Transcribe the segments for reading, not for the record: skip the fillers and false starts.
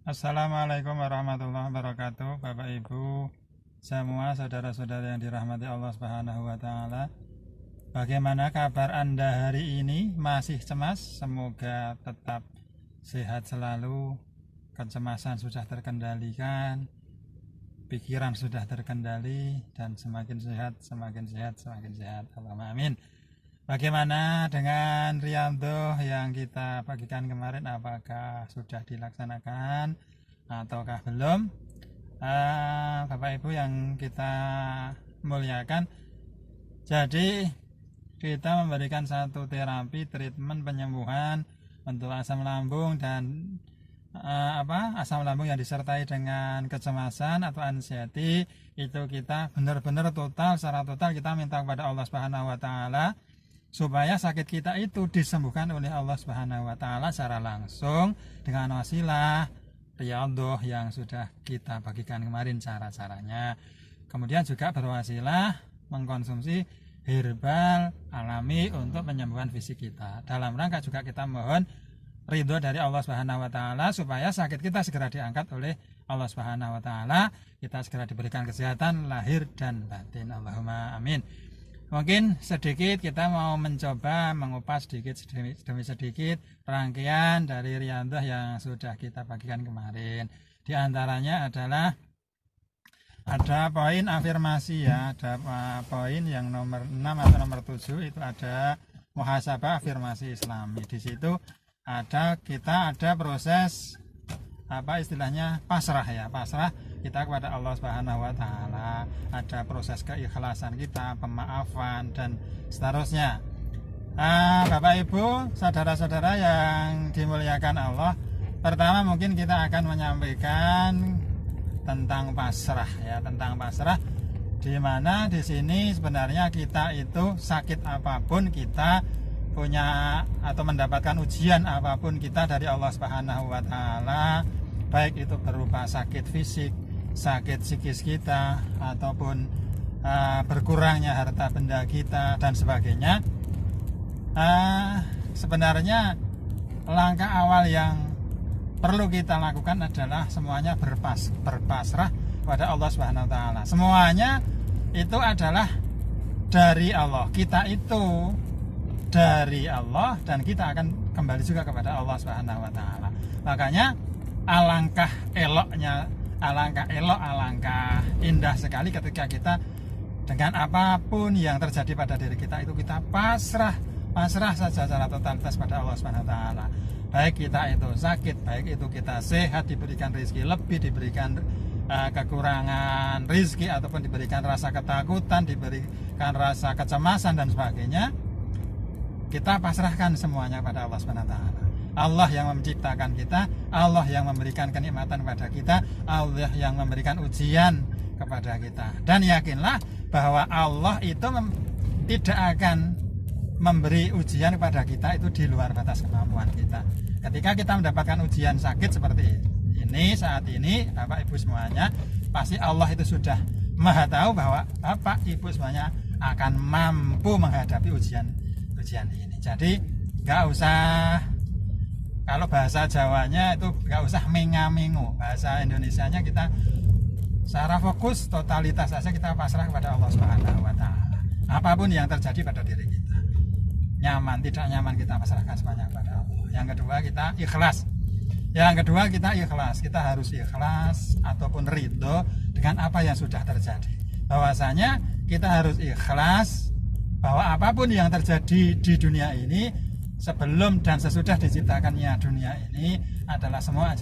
Assalamualaikum warahmatullahi wabarakatuh, Bapak Ibu semua, saudara-saudara yang dirahmati Allah Subhanahu wa taala. Bagaimana kabar Anda hari ini? Masih cemas? Semoga tetap sehat selalu. Kecemasan sudah terkendalikan, pikiran sudah terkendali, dan semakin sehat, semakin sehat, semakin sehat. Allahumma amin. Bagaimana dengan Riyadhah yang kita bagikan kemarin? Apakah sudah dilaksanakan ataukah belum? Bapak Ibu yang kita muliakan, jadi kita memberikan satu terapi treatment penyembuhan untuk asam lambung dan asam lambung yang disertai dengan kecemasan atau anxiety. Itu kita benar-benar secara total kita minta kepada Allah Subhanahu wa taala supaya sakit kita itu disembuhkan oleh Allah Subhanahu wa taala secara langsung dengan wasilah Riyadhah yang sudah kita bagikan kemarin cara-caranya. Kemudian juga berwasilah mengkonsumsi herbal alami untuk penyembuhan fisik kita. Dalam rangka juga kita mohon ridho dari Allah Subhanahu wa taala supaya sakit kita segera diangkat oleh Allah Subhanahu wa taala, kita segera diberikan kesehatan lahir dan batin. Allahumma amin. Mungkin sedikit kita mau mencoba mengupas sedikit demi sedikit rangkaian dari Riyadhah yang sudah kita bagikan kemarin. Di antaranya adalah ada poin afirmasi ya, ada poin yang nomor 6 atau nomor 7 itu ada muhasabah afirmasi Islami. Di situ kita ada proses istilahnya pasrah ya, pasrah kita kepada Allah Subhanahu wa taala, ada proses keikhlasan kita, pemaafan dan seterusnya. Bapak Ibu, saudara-saudara yang dimuliakan Allah, pertama mungkin kita akan menyampaikan tentang pasrah ya, tentang pasrah, di mana di sini sebenarnya kita itu sakit apapun kita punya atau mendapatkan ujian apapun kita dari Allah Subhanahu wa taala, baik itu berupa sakit fisik, sakit psikis kita, ataupun berkurangnya harta benda kita dan sebagainya. Sebenarnya langkah awal yang perlu kita lakukan adalah semuanya berpasrah pada Allah Subhanahu wa taala. Semuanya itu adalah dari Allah. Kita itu dari Allah dan kita akan kembali juga kepada Allah Subhanahu wa taala. Makanya alangkah indah sekali ketika kita dengan apapun yang terjadi pada diri kita itu kita pasrah saja secara totalitas pada Allah Subhanahu wa taala. Baik kita itu sakit, baik itu kita sehat, diberikan rezeki lebih, diberikan kekurangan rezeki, ataupun diberikan rasa ketakutan, diberikan rasa kecemasan dan sebagainya, kita pasrahkan semuanya pada Allah Subhanahu wa taala. Allah yang menciptakan kita, Allah yang memberikan kenikmatan kepada kita, Allah yang memberikan ujian kepada kita. Dan yakinlah bahwa Allah itu tidak akan memberi ujian kepada kita itu di luar batas kemampuan kita. Ketika kita mendapatkan ujian sakit seperti ini saat ini, Bapak Ibu semuanya, pasti Allah itu sudah Maha tahu bahwa Bapak Ibu semuanya akan mampu menghadapi ujian ini. Jadi nggak usah, kalau bahasa Jawanya itu nggak usah menga-mengu, bahasa Indonesianya kita secara fokus totalitas saja kita pasrah kepada Allah Subhanahu wa taala. Apapun yang terjadi pada diri kita, nyaman tidak nyaman, kita pasrahkan semuanya kepada Allah. Yang kedua kita ikhlas. Kita harus ikhlas ataupun ridho dengan apa yang sudah terjadi. Bahwasanya kita harus ikhlas bahwa apapun yang terjadi di dunia ini, sebelum dan sesudah diciptakannya dunia ini, adalah semua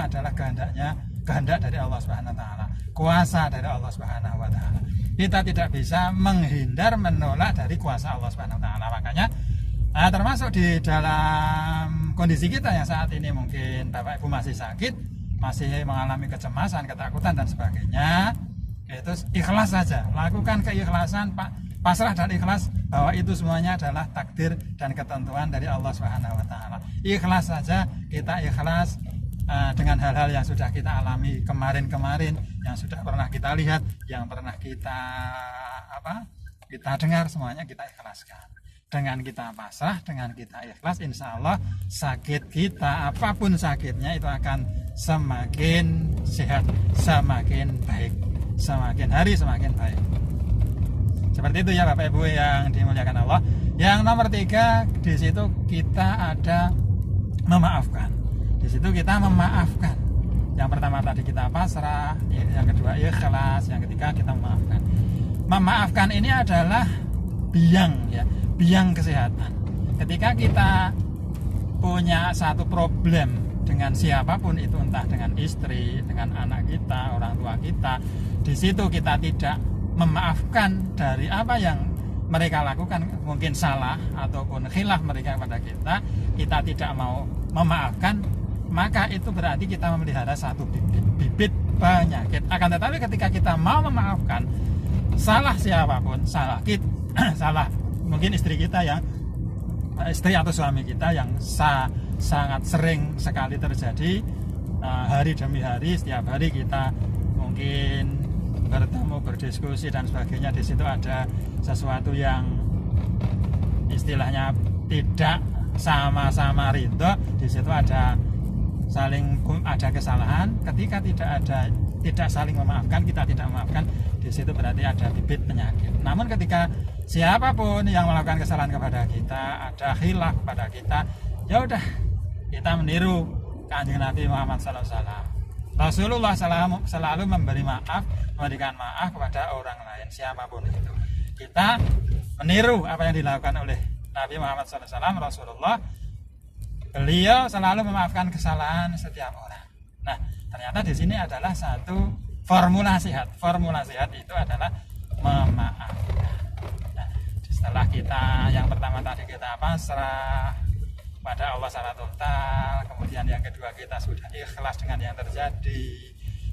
adalah kehendak dari Allah Subhanahu wa taala, kuasa dari Allah Subhanahu wa taala. Kita tidak bisa menghindar menolak dari kuasa Allah Subhanahu wa taala. Makanya termasuk di dalam kondisi kita yang saat ini, mungkin Bapak Ibu masih sakit, masih mengalami kecemasan, ketakutan dan sebagainya, itu ikhlas saja, lakukan keikhlasan, pasrah dan ikhlas bahwa itu semuanya adalah takdir dan ketentuan dari Allah Subhanahu wa taala. Ikhlas saja, kita ikhlas dengan hal-hal yang sudah kita alami kemarin-kemarin, yang sudah pernah kita lihat, yang pernah kita dengar, semuanya kita ikhlaskan. dengan kita pasrah, dengan kita ikhlas, insya Allah sakit kita apapun sakitnya itu akan semakin sehat, semakin baik, semakin hari semakin baik. Seperti itu ya Bapak Ibu yang dimuliakan Allah. Yang nomor 3, di situ kita ada memaafkan. Di situ kita memaafkan. Yang pertama tadi kita pasrah, yang kedua ikhlas, yang ketiga kita memaafkan. Memaafkan ini adalah biang ya, biang kesehatan. Ketika kita punya satu problem dengan siapapun itu, entah dengan istri, dengan anak kita, orang tua kita, di situ kita tidak memaafkan dari apa yang mereka lakukan, mungkin salah ataupun khilaf mereka kepada kita tidak mau memaafkan, maka itu berarti kita memelihara satu bibit penyakit. Akan tetapi ketika kita mau memaafkan, salah siapapun, salah kita, salah mungkin istri kita yang istri atau suami kita yang sangat sering sekali terjadi, hari demi hari, setiap hari kita mungkin bertemu, berdiskusi dan sebagainya. Di situ ada sesuatu yang istilahnya tidak sama-sama rindu, di situ ada kesalahan. Ketika tidak saling memaafkan, kita tidak memaafkan, di situ berarti ada bibit penyakit. Namun ketika siapapun yang melakukan kesalahan kepada kita, ada khilaf pada kita, ya udah kita meniru Kanjeng Nabi Muhammad SAW. Rasulullah selalu memberikan maaf kepada orang lain, siapapun itu. Kita meniru apa yang dilakukan oleh Nabi Muhammad SAW. Rasulullah, beliau selalu memaafkan kesalahan setiap orang. Nah, ternyata di sini adalah satu formula sehat. Formula sehat itu adalah memaafkan. Nah, setelah kita yang pertama tadi kita pasrah pada Allah secara total, kemudian yang kedua kita sudah ikhlas dengan yang terjadi,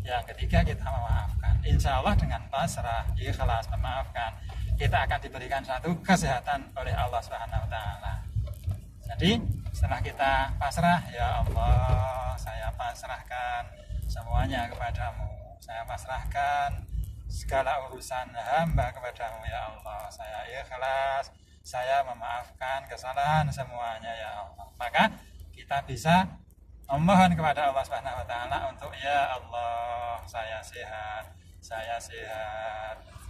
yang ketiga kita memaafkan. Insya Allah dengan pasrah, ikhlas, memaafkan, kita akan diberikan satu kesehatan oleh Allah Subhanahu Wa Taala. Jadi setelah kita pasrah, ya Allah, saya pasrahkan semuanya kepadamu, saya pasrahkan segala urusan hamba kepadamu ya Allah, saya ikhlas, saya memaafkan kesalahan semuanya ya Allah. Maka kita bisa memohon kepada Allah Subhanahu Wa Taala untuk, ya Allah, saya sehat,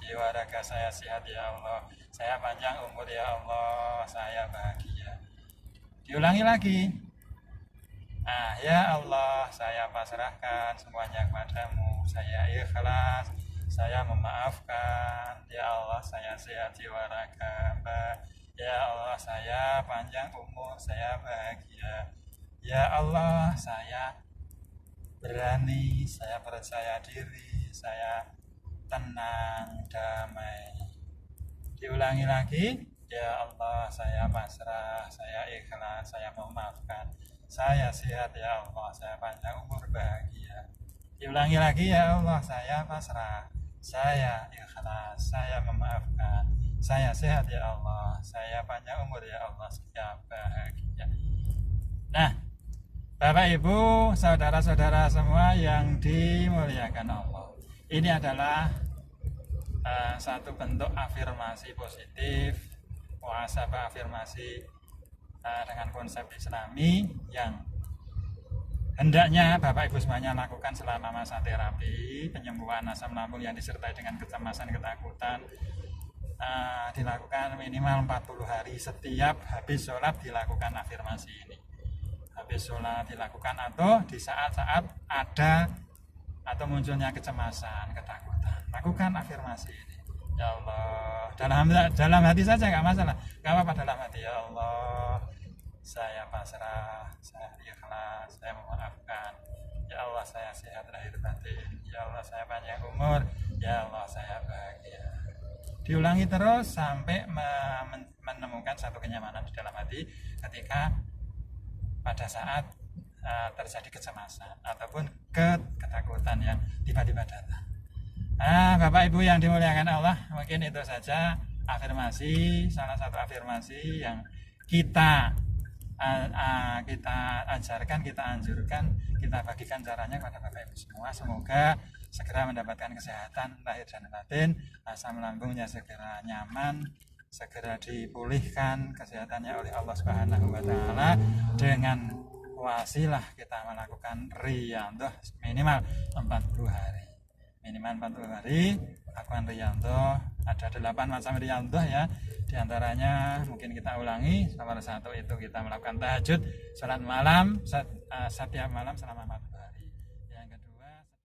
jiwa raga saya sehat ya Allah, saya panjang umur ya Allah, saya bahagia. Diulangi lagi. Ya Allah, saya pasrahkan semuanya kepadamu, saya ikhlas, saya memaafkan, ya Allah, saya sehat jiwa raga, ya Allah, saya panjang umur, saya bahagia, ya Allah, saya berani, saya percaya diri, saya tenang, damai. Diulangi lagi. Ya Allah, saya pasrah, saya ikhlas, saya memaafkan, saya sehat ya Allah, saya panjang umur, bahagia. Diulangi lagi. Ya Allah, saya pasrah, saya ikhlas, saya memaafkan, saya sehat ya Allah, saya panjang umur ya Allah, saya bahagia. Nah, Bapak Ibu, saudara-saudara semua yang dimuliakan Allah, ini adalah satu bentuk afirmasi positif, muhasabah afirmasi dengan konsep Islami yang hendaknya Bapak Ibu semuanya lakukan selama masa terapi penyembuhan asam lambung yang disertai dengan kecemasan, ketakutan. Dilakukan minimal 40 hari, setiap habis sholat dilakukan afirmasi ini. Habis sholat dilakukan atau di saat-saat ada atau munculnya kecemasan, ketakutan, lakukan afirmasi ini. Ya Allah, dalam hati saja nggak masalah, nggak apa-apa, dalam hati. Ya Allah, saya pasrah, saya ikhlas, saya memaafkan. Ya Allah, saya sehat lahir batin. Ya Allah, saya panjang umur. Ya Allah, saya bahagia. Diulangi terus sampai menemukan satu kenyamanan di dalam hati ketika pada saat terjadi kecemasan ataupun ketakutan yang tiba-tiba datang. Bapak Ibu yang dimuliakan Allah, mungkin itu saja afirmasi, salah satu afirmasi yang kita ajarkan, kita anjurkan, kita bagikan caranya kepada Bapak Ibu semua. Semoga segera mendapatkan kesehatan lahir dan batin, asam lambungnya segera nyaman, segera dipulihkan kesehatannya oleh Allah Subhanahu wa taala dengan wasilah kita melakukan riyadhah minimal 40 hari. Minimal 40 hari lakukan riyadhah. Ada 8 macam riyadhah ya. Di antaranya mungkin kita ulangi. Salah satu itu kita melakukan tahajud, salat malam setiap malam selama 40